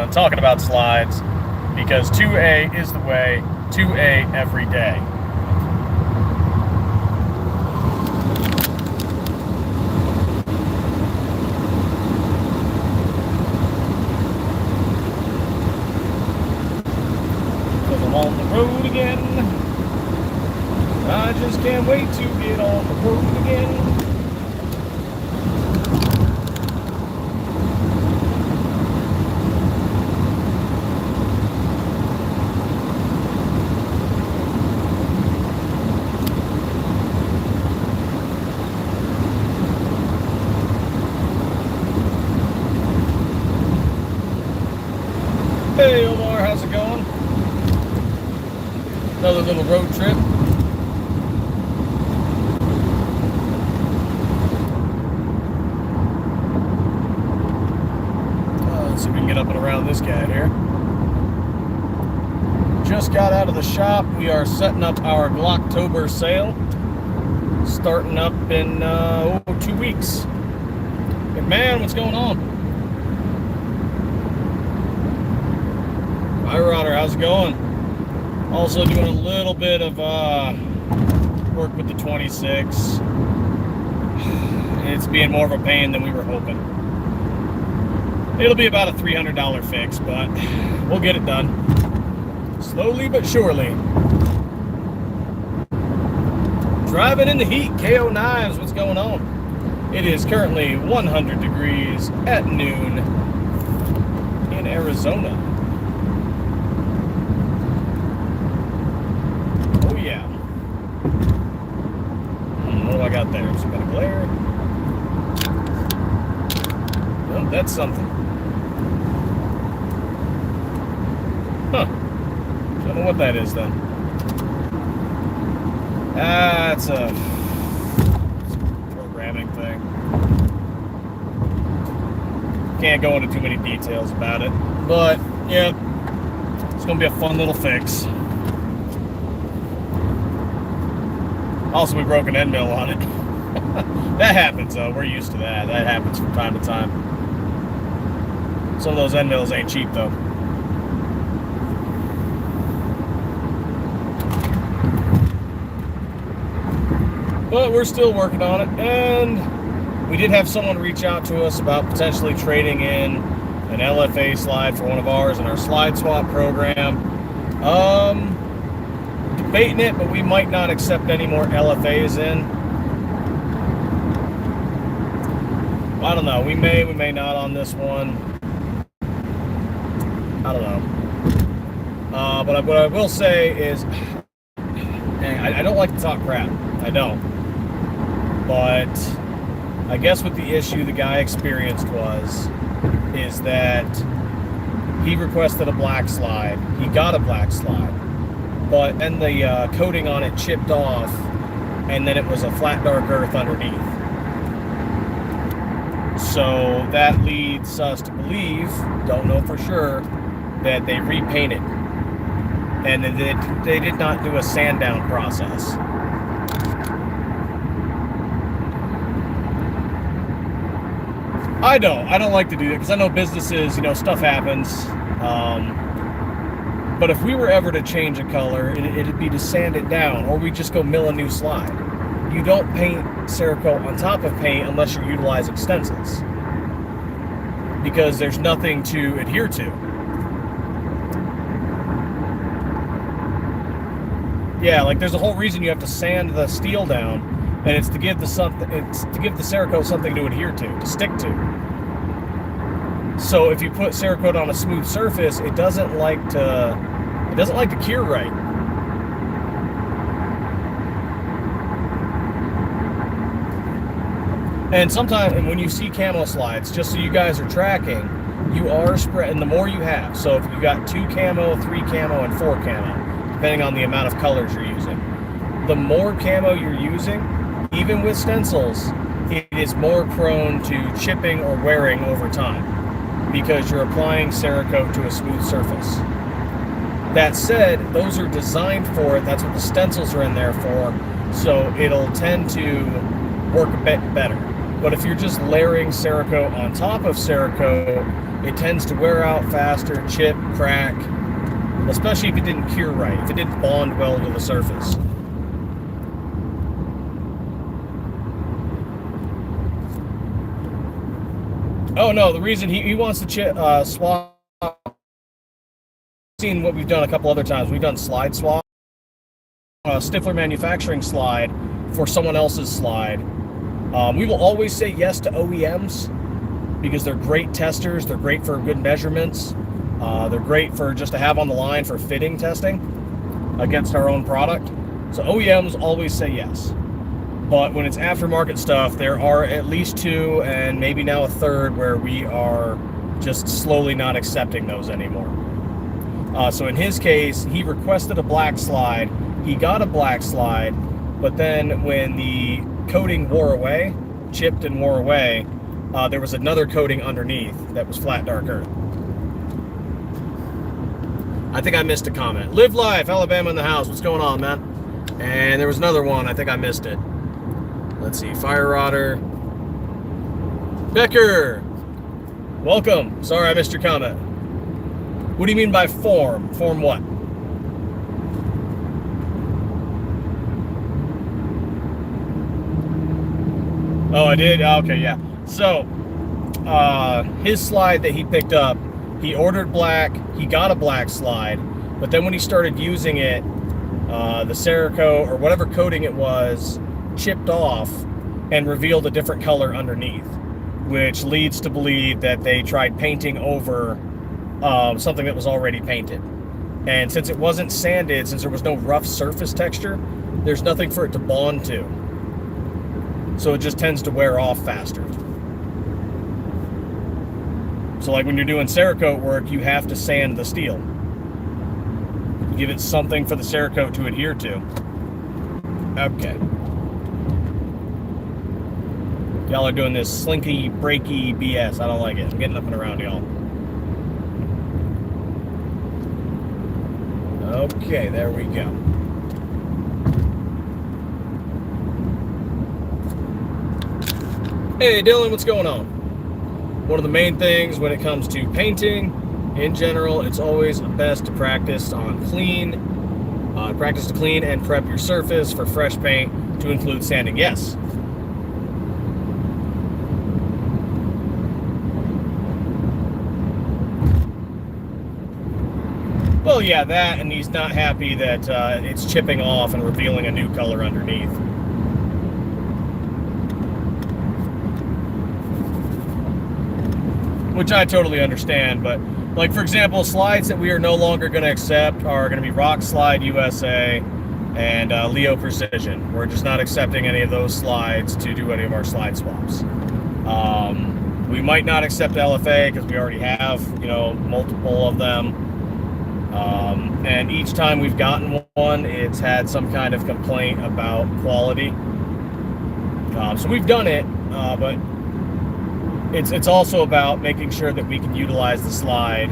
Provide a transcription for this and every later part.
done talking about slides, because 2A is the way, 2A every day. Because I'm on the road again. I just can't wait to get on the road again. Hey Omar, how's it going? Another little road trip. Let's see if we can get up and around this guy here. Just got out of the shop. We are setting up our Glocktober sale. Starting up in 2 weeks. McMahon, what's going on? Hi, Rodder, how's it going? Also doing a little bit of work with the 26. It's being more of a pain than we were hoping. It'll be about a $300 fix, but we'll get it done. Slowly but surely. Driving in the heat, KO Knives, what's going on? It is currently 100 degrees at noon in Arizona. I got there. Some kind of glare. Well, that's something. Huh. Don't know what that is then. It's a programming thing. Can't go into too many details about it. But, yeah, it's going to be a fun little fix. Also, we broke an end mill on it. That happens, though. We're used to that. That happens from time to time. Some of those end mills ain't cheap, though. But we're still working on it. And we did have someone reach out to us about potentially trading in an LFA slide for one of ours in our slide swap program. Debating it, but we might not accept any more LFAs in. I don't know. We may not on this one. I don't know. But what I will say is, I don't like to talk crap. I don't. But I guess what the issue the guy experienced is that he requested a black slide. He got a black slide. But then the coating on it chipped off, and then it was a flat dark earth underneath. So that leads us to believe, don't know for sure, that they repainted. And they did not do a sand down process. I don't like to do that, because I know businesses, stuff happens. But if we were ever to change a color, it'd be to sand it down, or we just go mill a new slide. You don't paint Cerakote on top of paint unless you're utilizing stencils, because there's nothing to adhere to. Yeah, like there's a whole reason you have to sand the steel down, and it's to give the Cerakote something to adhere to stick to. So if you put Cerakote on a smooth surface, it doesn't like to cure right. And sometimes, when you see camo slides, just so you guys are tracking, you are spreading the more you have. So if you got 2 camo, 3 camo, and 4 camo, depending on the amount of colors you're using, the more camo you're using, even with stencils, it is more prone to chipping or wearing over time, because you're applying Cerakote to a smooth surface. That said, those are designed for it. That's what the stencils are in there for. So it'll tend to work a bit better. But if you're just layering Cerakote on top of Cerakote, it tends to wear out faster, chip, crack, especially if it didn't cure right, if it didn't bond well to the surface. Oh no, the reason he wants to swap, seen what we've done a couple other times. We've done slide swap, Stiffler Manufacturing slide for someone else's slide. We will always say yes to OEMs because they're great testers. They're great for good measurements. They're great for just to have on the line for fitting testing against our own product. So OEMs always say yes. But when it's aftermarket stuff, there are at least 2 and maybe now a 3rd where we are just slowly not accepting those anymore. So in his case, he requested a black slide. He got a black slide, but then when the coating wore away, chipped and wore away, there was another coating underneath that was flat dark earth. I think I missed a comment. Live Life, Alabama in the house. What's going on, man? And there was another one. I think I missed it. Let's see. Fire Rotter. Becker. Welcome. Sorry I missed your comment. What do you mean by form? Form what? Oh, I did? Okay, yeah. So, his slide that he picked up, he ordered black, he got a black slide, but then when he started using it, the Cerakote or whatever coating it was chipped off and revealed a different color underneath, which leads to believe that they tried painting over something that was already painted. And since it wasn't sanded, since there was no rough surface texture, there's nothing for it to bond to. So it just tends to wear off faster. So like when you're doing Cerakote work, you have to sand the steel. Give it something for the Cerakote to adhere to. Okay. Y'all are doing this slinky, breaky BS. I don't like it. I'm getting up and around y'all. Okay, there we go. Hey Dylan, what's going on? One of the main things when it comes to painting, in general, it's always best to practice on clean. Practice to clean and prep your surface for fresh paint to include sanding. Yes. Well, yeah, that, and he's not happy that it's chipping off and revealing a new color underneath. Which I totally understand, but like for example, slides that we are no longer going to accept are going to be Rock Slide USA and Leo Precision. We're just not accepting any of those slides to do any of our slide swaps. We might not accept LFA because we already have, you know, multiple of them. And each time we've gotten one, it's had some kind of complaint about quality. So we've done it, but it's also about making sure that we can utilize the slide.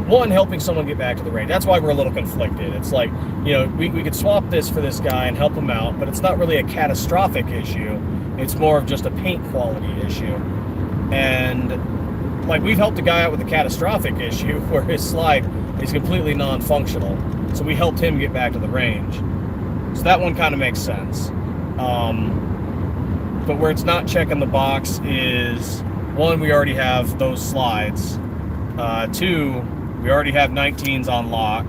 One, helping someone get back to the range. That's why we're a little conflicted. It's like, you know, we could swap this for this guy and help him out, but it's not really a catastrophic issue. It's more of just a paint quality issue. And like we've helped a guy out with a catastrophic issue where his slide is completely non-functional. So we helped him get back to the range. So that one kind of makes sense. But where it's not checking the box is, one, we already have those slides. Two, we already have 19s on lock.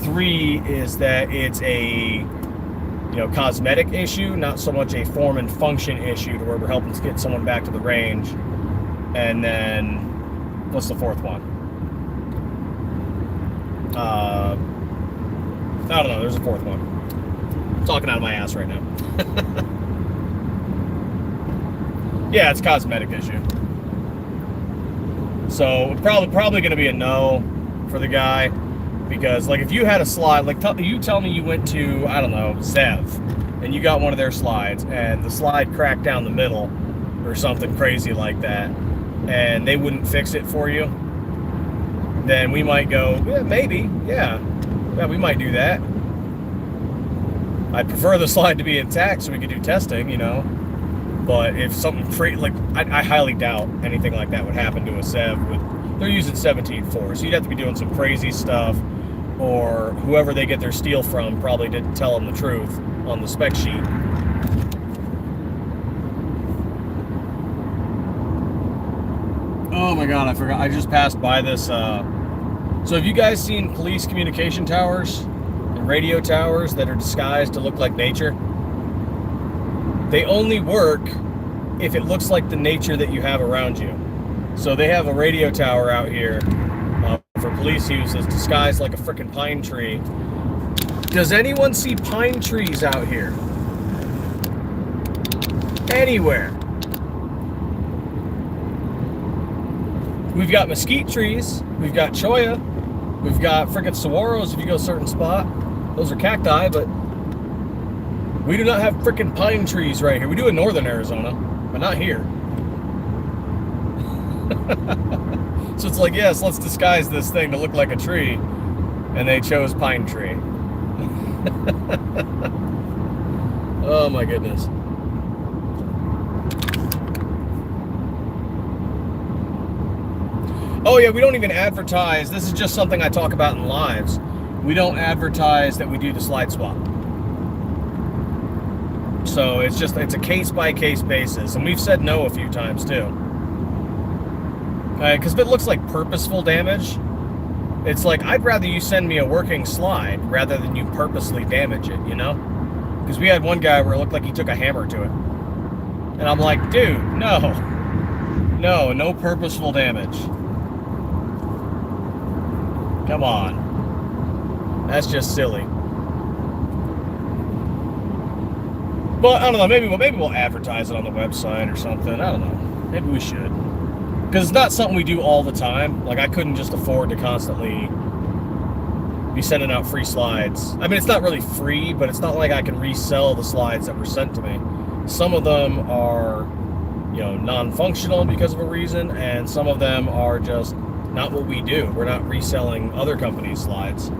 Three is that it's a, you know, cosmetic issue, not so much a form and function issue to where we're helping to get someone back to the range. And then, what's the fourth one? I don't know, there's a fourth one. I'm talking out of my ass right now. Yeah, it's a cosmetic issue. So probably going to be a no for the guy, because like if you had a slide, like you tell me you went to, I don't know, Zev, and you got one of their slides and the slide cracked down the middle or something crazy like that, and they wouldn't fix it for you, then we might go, yeah, maybe, yeah, we might do that. I'd prefer the slide to be intact so we could do testing, you know. But if something like I highly doubt anything like that would happen to a Sev. They're using 17.4, so you'd have to be doing some crazy stuff, or whoever they get their steel from probably didn't tell them the truth on the spec sheet. Oh my god, I forgot. I just passed by this. So have you guys seen police communication towers and radio towers that are disguised to look like nature? They only work if it looks like the nature that you have around you. So they have a radio tower out here for police use that's disguised like a freaking pine tree. Does anyone see pine trees out here? Anywhere? We've got mesquite trees, we've got cholla, we've got freaking saguaros if you go a certain spot. Those are cacti, but we do not have freaking pine trees right here. We do in northern Arizona, but not here. So it's like, yes, let's disguise this thing to look like a tree. And they chose pine tree. Oh my goodness. Oh yeah, we don't even advertise. This is just something I talk about in lives. We don't advertise that we do the slide swap. So it's a case-by-case basis. And we've said no a few times too. Because if it looks like purposeful damage, it's like, I'd rather you send me a working slide rather than you purposely damage it, you know? Because we had one guy where it looked like he took a hammer to it. And I'm like, dude, no purposeful damage. Come on. That's just silly. But I don't know, maybe we'll advertise it on the website or something. I don't know. Maybe we should. Because it's not something we do all the time. Like, I couldn't just afford to constantly be sending out free slides. I mean, it's not really free, but it's not like I can resell the slides that were sent to me. Some of them are, non-functional because of a reason, and some of them are just not what we do. We're not reselling other companies' slides.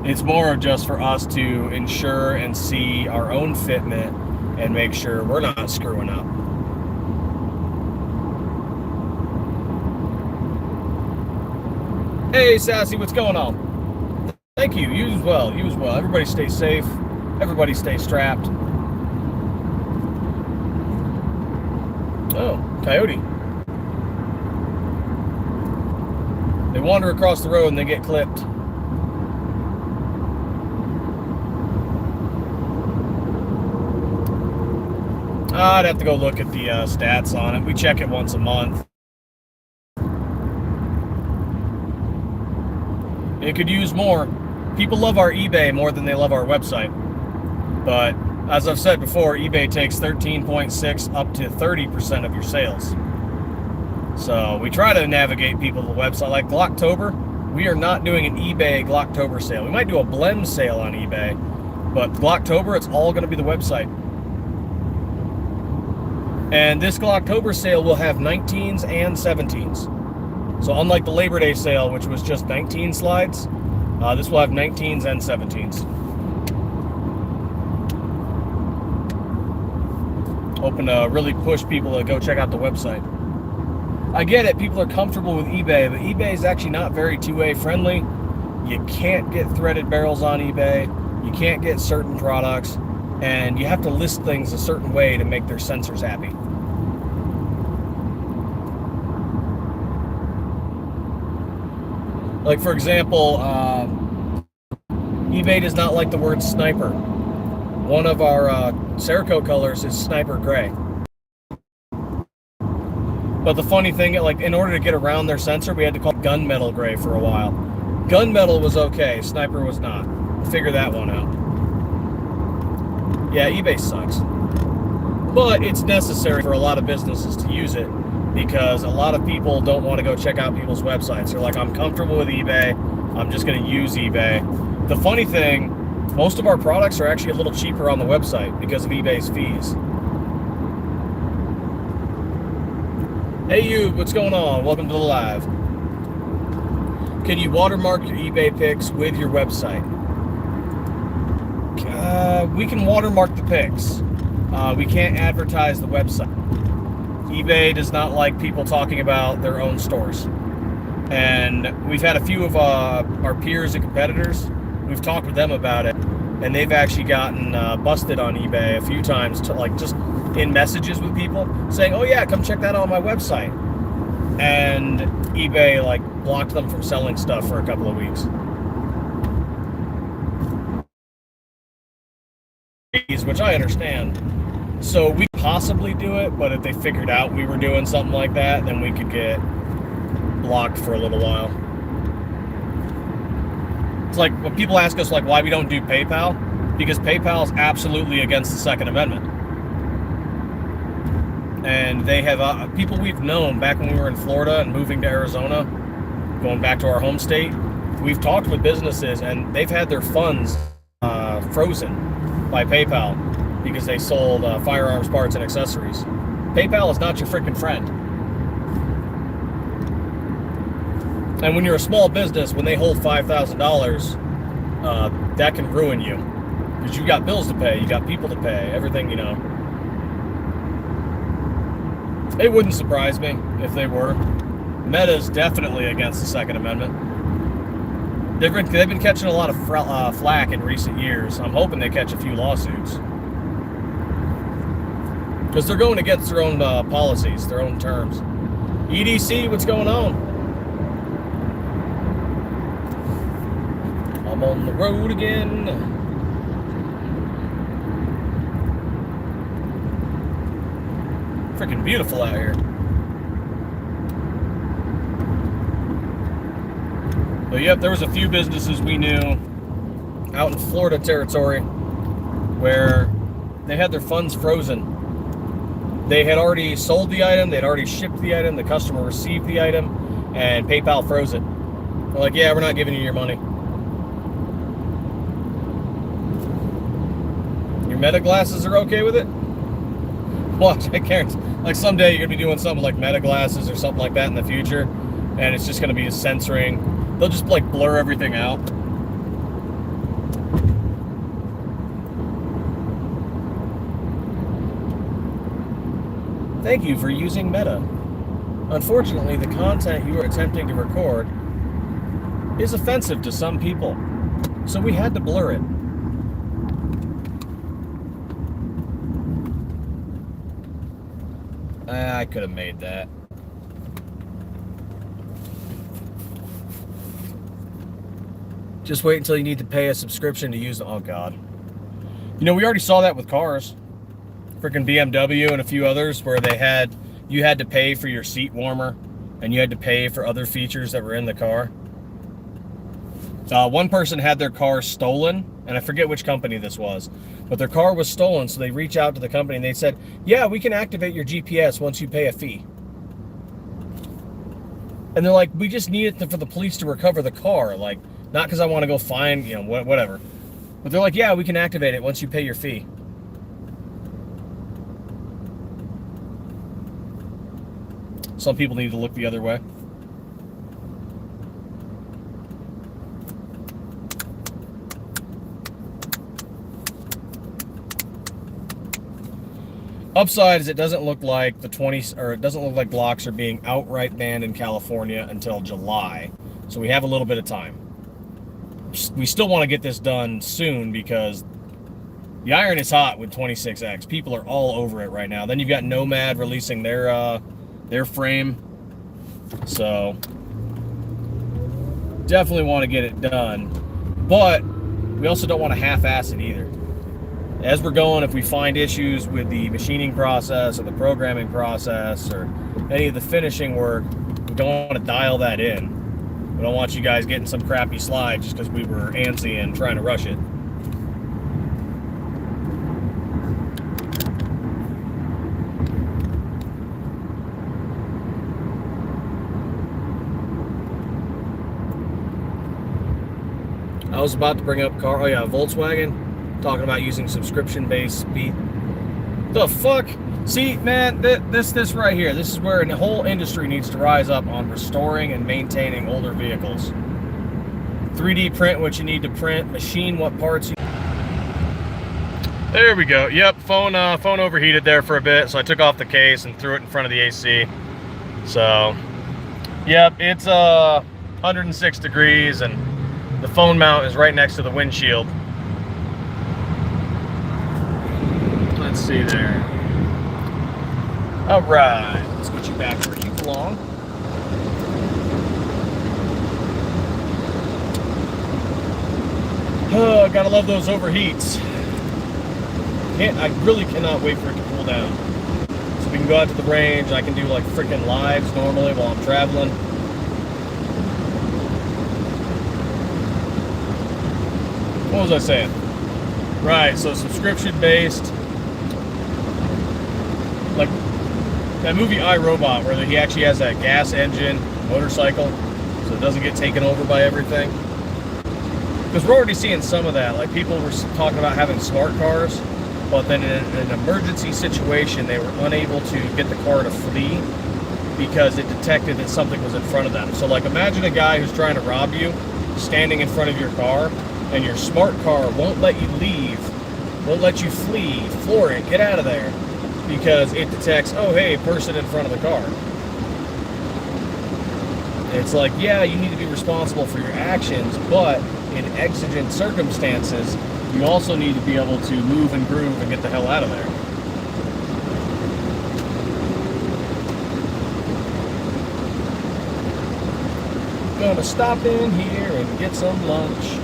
It's more of just for us to ensure and see our own fitment and make sure we're not screwing up. Hey, Sassy, what's going on? Thank you. You as well. Everybody stay safe. Everybody stay strapped. Oh, coyote. They wander across the road and they get clipped. I'd have to go look at the stats on it. We check it once a month. It could use more. People love our eBay more than they love our website. But as I've said before, eBay takes 13.6 up to 30% of your sales. So we try to navigate people to the website. Like Glocktober, we are not doing an eBay Glocktober sale. We might do a blend sale on eBay, but Glocktober, it's all going to be the website. And this Glocktober sale will have 19s and 17s. So unlike the Labor Day sale, which was just 19 slides, this will have 19s and 17s. Hoping to really push people to go check out the website. I get it, people are comfortable with eBay, but eBay is actually not very two-way friendly. You can't get threaded barrels on eBay. You can't get certain products. And you have to list things a certain way to make their censors happy. Like, for example, eBay does not like the word sniper. One of our Cerakote colors is sniper gray. But the funny thing, like, in order to get around their censor, we had to call it gunmetal gray for a while. Gunmetal was okay, sniper was not. Figure that one out. Yeah, eBay sucks. But it's necessary for a lot of businesses to use it because a lot of people don't want to go check out people's websites. They're like, I'm comfortable with eBay. I'm just going to use eBay. The funny thing, most of our products are actually a little cheaper on the website because of eBay's fees. Hey, you, what's going on? Welcome to the live. Can you watermark your eBay pics with your website? We can watermark the pics. We can't advertise the website. eBay does not like people talking about their own stores. And we've had a few of our peers and competitors, we've talked with them about it, and they've actually gotten busted on eBay a few times, to like just in messages with people saying, oh yeah, come check that out on my website. And eBay like blocked them from selling stuff for a couple of weeks. Which I understand. So we possibly do it, but if they figured out we were doing something like that, then we could get blocked for a little while. It's like when people ask us like why we don't do PayPal, because PayPal is absolutely against the Second Amendment. And they have people we've known back when we were in Florida and moving to Arizona, going back to our home state, we've talked with businesses and they've had their funds frozen by PayPal because they sold firearms parts and accessories. PayPal is not your freaking friend. And when you're a small business, when they hold $5,000, that can ruin you. Because you got bills to pay, you got people to pay, everything, you know. It wouldn't surprise me if they were. Meta's definitely against the Second Amendment. They've been catching a lot of flack in recent years. I'm hoping they catch a few lawsuits. Because they're going against their own policies, their own terms. EDC, what's going on? I'm on the road again. Freaking beautiful out here. But yep, there was a few businesses we knew out in Florida territory where they had their funds frozen. They had already sold the item, they'd already shipped the item, the customer received the item, and PayPal froze it. They're like, yeah, we're not giving you your money. Your Meta glasses are okay with it? Watch, I can't. Like someday you're gonna be doing something like Meta glasses or something like that in the future, and it's just gonna be censoring. They'll just like blur everything out. Thank you for using Meta. Unfortunately, the content you are attempting to record is offensive to some people, so we had to blur it. I could have made that. Just wait until you need to pay a subscription to use it. Oh, God. You know, we already saw that with cars. Freaking BMW and a few others where you had to pay for your seat warmer and you had to pay for other features that were in the car. One person had their car stolen, and I forget which company this was, but their car was stolen, so they reached out to the company and they said, yeah, we can activate your GPS once you pay a fee. And they're like, we just need it for the police to recover the car, like, not because I want to go find, you know, whatever. But they're like, yeah, we can activate it once you pay your fee. Some people need to look the other way. Upside is it doesn't look like it doesn't look like blocks are being outright banned in California until July. So we have a little bit of time. We still want to get this done soon because the iron is hot with 26X. People are all over it right now. Then you've got Nomad releasing their frame. So definitely want to get it done. But we also don't want to half-ass it either. As we're going, if we find issues with the machining process or the programming process or any of the finishing work, we don't want to dial that in. We don't want you guys getting some crappy slide just because we were antsy and trying to rush it. I was about to bring up Volkswagen. Talking about using subscription-based speed. The fuck? See, man, this right here, this is where the whole industry needs to rise up on restoring and maintaining older vehicles. 3D print what you need to print, machine what parts you... There we go. Yep, phone overheated there for a bit, so I took off the case and threw it in front of the AC. So, yep, it's 106 degrees, and the phone mount is right next to the windshield. Let's see there. All right, let's get you back where you belong. Gotta love those overheats. I really cannot wait for it to cool down. So we can go out to the range. I can do like freaking lives normally while I'm traveling. What was I saying? Right, so subscription based. Like that movie I, Robot, where he actually has that gas engine motorcycle, so it doesn't get taken over by everything. Because we're already seeing some of that. Like people were talking about having smart cars, but then in an emergency situation, they were unable to get the car to flee because it detected that something was in front of them. So like imagine a guy who's trying to rob you, standing in front of your car, and your smart car won't let you leave, won't let you flee, floor it, get out of there, because it detects, oh hey, person in front of the car. It's like, yeah, you need to be responsible for your actions, but in exigent circumstances, you also need to be able to move and groove and get the hell out of there. Gonna stop in here and get some lunch.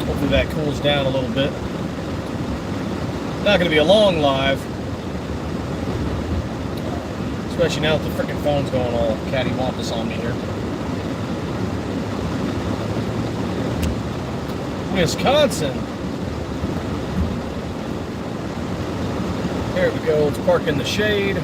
Hopefully that cools down a little bit. Not going to be a long live, especially now that the freaking phone's going all cattywampus on me here. Wisconsin. There we go. Let's park in the shade.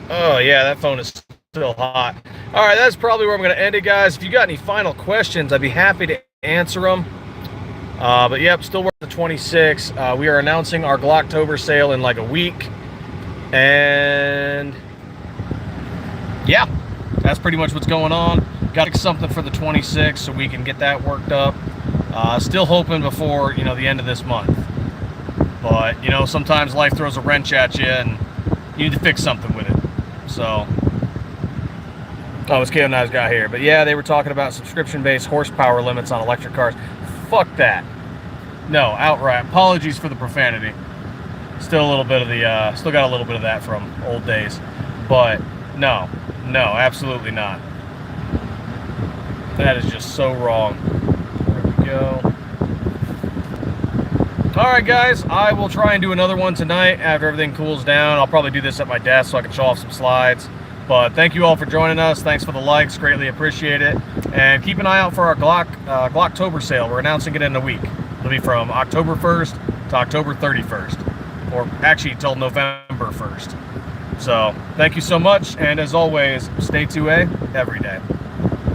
Oh yeah, that phone is still hot. All right, that's probably where I'm going to end it, guys. If you got any final questions, I'd be happy to answer them. But yep, still working the 26. We are announcing our Glocktober sale in like a week. And yeah, that's pretty much what's going on. Got something for the 26 so we can get that worked up. Still hoping before, you know, the end of this month. But, you know, sometimes life throws a wrench at you and you need to fix something with it. So, oh, it's KO9's got here. But yeah, they were talking about subscription-based horsepower limits on electric cars. Fuck that. No, outright. Apologies for the profanity. Still a little bit of the, still got a little bit of that from old days. But no, absolutely not. That is just so wrong. There we go. All right, guys, I will try and do another one tonight after everything cools down. I'll probably do this at my desk so I can show off some slides. But thank you all for joining us. Thanks for the likes. Greatly appreciate it. And keep an eye out for our Glocktober sale. We're announcing it in a week. It'll be from October 1st to October 31st. Or actually till November 1st. So thank you so much. And as always, stay 2A every day.